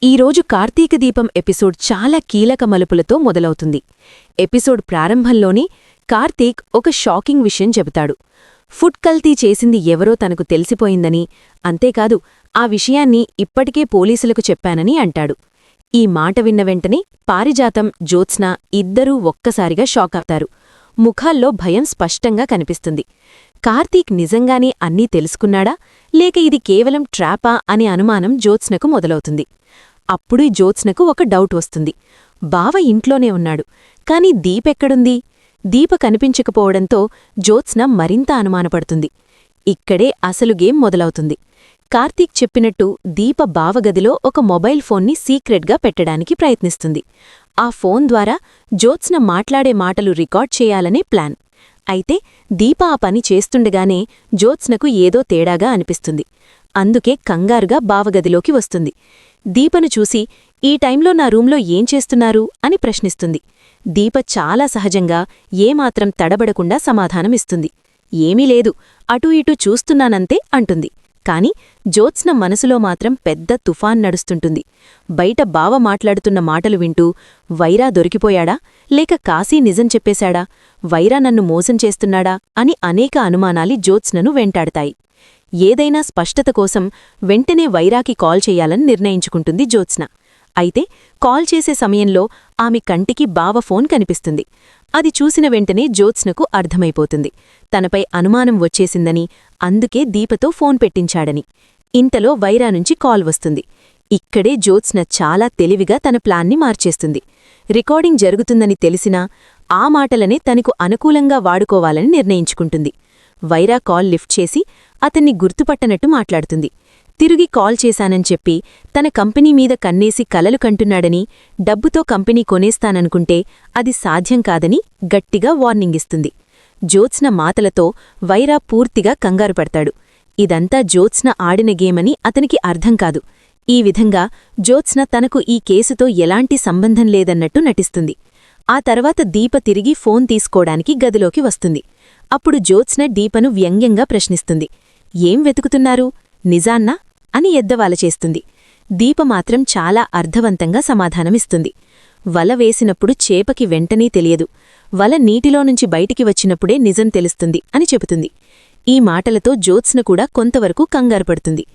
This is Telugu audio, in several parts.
ఈరోజు కార్తీక దీపం ఎపిసోడ్ చాలా కీలక మలుపులతో మొదలవుతుంది. ఎపిసోడ్ ప్రారంభంలోనే కార్తీక్ ఒక షాకింగ్ విషయం చెబుతాడు. ఫుడ్ కల్తీ చేసింది ఎవరో తనకు తెలిసిపోయిందని, అంతేకాదు ఆ విషయాన్ని ఇప్పటికే పోలీసులకు చెప్పానని అంటాడు. ఈ మాట విన్న వెంటనే పారిజాతం, జ్యోత్స్న ఇద్దరూ ఒక్కసారిగా షాకవుతారు. ముఖాల్లో భయం స్పష్టంగా కనిపిస్తుంది. కార్తీక్ నిజంగానే అన్నీ తెలుసుకున్నాడా, లేక ఇది కేవలం ట్రాపా అనే అనుమానం జ్యోత్స్నకు మొదలవుతుంది. అప్పుడు జ్యోత్స్నకు ఒక డౌట్ వస్తుంది. బావ ఇంట్లోనే ఉన్నాడు, కాని దీపెక్కడుంది? దీప కనిపించకపోవడంతో జ్యోత్స్న మరింత అనుమానపడుతుంది. ఇక్కడే అసలు గేమ్ మొదలవుతుంది. కార్తీక్ చెప్పినట్టు దీప బావగదిలో ఒక మొబైల్ ఫోన్ని సీక్రెట్గా పెట్టడానికి ప్రయత్నిస్తుంది. ఆ ఫోన్ ద్వారా జ్యోత్స్న మాట్లాడే మాటలు రికార్డ్ చేయాలనే ప్లాన్. అయితే దీప ఆ పని చేస్తుండగానే జ్యోత్స్నకు ఏదో తేడాగా అనిపిస్తుంది. అందుకే కంగారుగా బావగదిలోకి వస్తుంది. దీపను చూసి, ఈ టైంలో నా రూంలో ఏం చేస్తున్నారు అని ప్రశ్నిస్తుంది. దీప చాలా సహజంగా, ఏమాత్రం తడబడకుండా సమాధానమిస్తుంది. ఏమీ లేదు, అటూ ఇటూ చూస్తున్నానంతే అంటుంది. కాని జ్యోత్స్న మనసులో మాత్రం పెద్ద తుఫాన్ నడుస్తుంటుంది. బయట బావ మాట్లాడుతున్న మాటలు వింటూ, వైరా దొరికిపోయాడా, లేక కాశీ నిజం చెప్పేశాడా, వైరా నన్ను మోసం చేస్తున్నాడా అని అనేక అనుమానాలి జ్యోత్స్నను వెంటాడతాయి. ఏదైనా స్పష్టత కోసం వెంటనే వైరాకి కాల్ చెయ్యాలని నిర్ణయించుకుంటుంది జ్యోత్స్న. అయితే కాల్ చేసే సమయంలో ఆమె కంటికి బావ ఫోన్ కనిపిస్తుంది. అది చూసిన వెంటనే జ్యోత్స్నకు అర్థమైపోతుంది, తనపై అనుమానం వచ్చేసిందని, అందుకే దీపతో ఫోన్ పెట్టించాడని. ఇంతలో వైరా నుంచి కాల్ వస్తుంది. ఇక్కడే జ్యోత్స్న చాలా తెలివిగా తన ప్లాన్ని మార్చేస్తుంది. రికార్డింగ్ జరుగుతుందని తెలిసినా ఆ మాటలనే తనకు అనుకూలంగా వాడుకోవాలని నిర్ణయించుకుంటుంది. వైరా కాల్ లిఫ్ట్ చేసి అతన్ని గుర్తుపట్టనట్టు మాట్లాడుతుంది. తిరిగి కాల్ చేశానని చెప్పి తన కంపెనీ మీద కన్నేసి కలలు కంటున్నాడని, డబ్బుతో కంపెనీ కొనేస్తాననుకుంటే అది సాధ్యం కాదని గట్టిగా వార్నింగిస్తుంది. జ్యోత్స్న మాటలతో వైరా పూర్తిగా కంగారుపడతాడు. ఇదంతా జ్యోత్స్న ఆడిన గేమని అతనికి అర్థం కాదు. ఈ విధంగా జ్యోత్స్న తనకు ఈ కేసుతో ఎలాంటి సంబంధం లేదన్నట్టు నటిస్తుంది. ఆ తర్వాత దీప తిరిగి ఫోన్ తీసుకోడానికి గదిలోకి వస్తుంది. అప్పుడు జ్యోత్స్న దీపను వ్యంగ్యంగా ప్రశ్నిస్తుంది. ఏం వెతుకుతున్నారు, నిజాన్నా అని ఎద్దవాల చేస్తుంది. దీప మాత్రం చాలా అర్థవంతంగా సమాధానమిస్తుంది. వల వేసినప్పుడు చేపకి వెంటనే తెలియదు, వల నీటిలోనుంచి బయటికి వచ్చినప్పుడే నిజం తెలుస్తుంది అని చెబుతుంది. ఈ మాటలతో జ్యోత్స్న కూడా కొంతవరకు కంగారుపడుతుంది.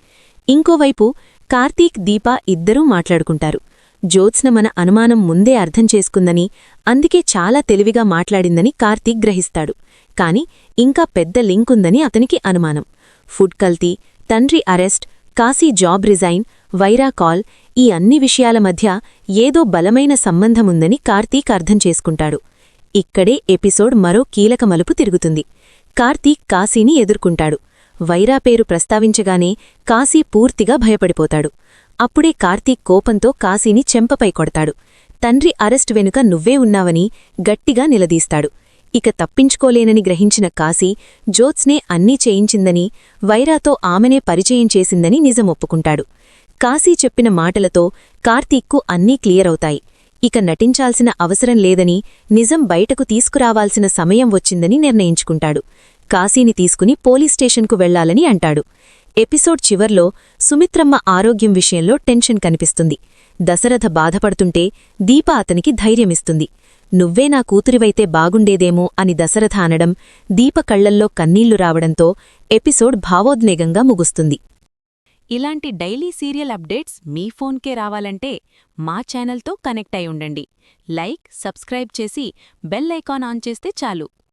ఇంకోవైపు కార్తీక్, దీప ఇద్దరూ మాట్లాడుకుంటారు. జ్యోత్స్న మన అనుమానం ముందే అర్థం చేసుకుందని, అందుకే చాలా తెలివిగా మాట్లాడిందని కార్తీక్ గ్రహిస్తాడు. కాని ఇంకా పెద్ద లింకుందని అతనికి అనుమానం. ఫుడ్ కల్తీ, తండ్రి arrest, Kashi job resign, Wyra call, ఈ అన్ని విషయాల మధ్య ఏదో బలమైన సంబంధముందని కార్తీక్ అర్థం చేసుకుంటాడు. ఇక్కడే ఎపిసోడ్ మరో కీలక మలుపు తిరుగుతుంది. కార్తీక్ కాశీని ఎదుర్కొంటాడు. వైరా పేరు ప్రస్తావించగానే కాశీ పూర్తిగా భయపడిపోతాడు. అప్పుడే కార్తీక్ కోపంతో కాశీని చెంపపై కొడతాడు. తండ్రి అరెస్ట్ వెనుక నువ్వే ఉన్నావని గట్టిగా నిలదీస్తాడు. ఇక తప్పించుకోలేనని గ్రహించిన కాశీ జ్యోత్స్నే అన్నీ చేయించిందని, వైరాతో ఆమెనే పరిచయం చేసిందని నిజమొప్పుకుంటాడు. కాశీ చెప్పిన మాటలతో కార్తీక్కు అన్నీ క్లియరవుతాయి. ఇక నటించాల్సిన అవసరం లేదని, నిజం బయటకు తీసుకురావాల్సిన సమయం వచ్చిందని నిర్ణయించుకుంటాడు. కాశీని తీసుకుని పోలీస్ స్టేషన్కు వెళ్లాలని అంటాడు. ఎపిసోడ్ చివర్లో సుమిత్రమ్మ ఆరోగ్యం విషయంలో టెన్షన్ కనిపిస్తుంది. దశరథ బాధపడుతుంటే దీప అతనికి ధైర్యమిస్తుంది. నువ్వే నా కూతురివైతే బాగుండేదేమో అని దశరథ అనడం, దీప కళ్లల్లో కన్నీళ్లు రావడంతో ఎపిసోడ్ భావోద్వేగంగా ముగుస్తుంది. ఇలాంటి డైలీ సీరియల్ అప్డేట్స్ మీ ఫోన్కే రావాలంటే మా ఛానల్తో కనెక్ట్ అయి ఉండండి. లైక్, సబ్స్క్రైబ్ చేసి బెల్ ఐకాన్ ఆన్ చేస్తే చాలు.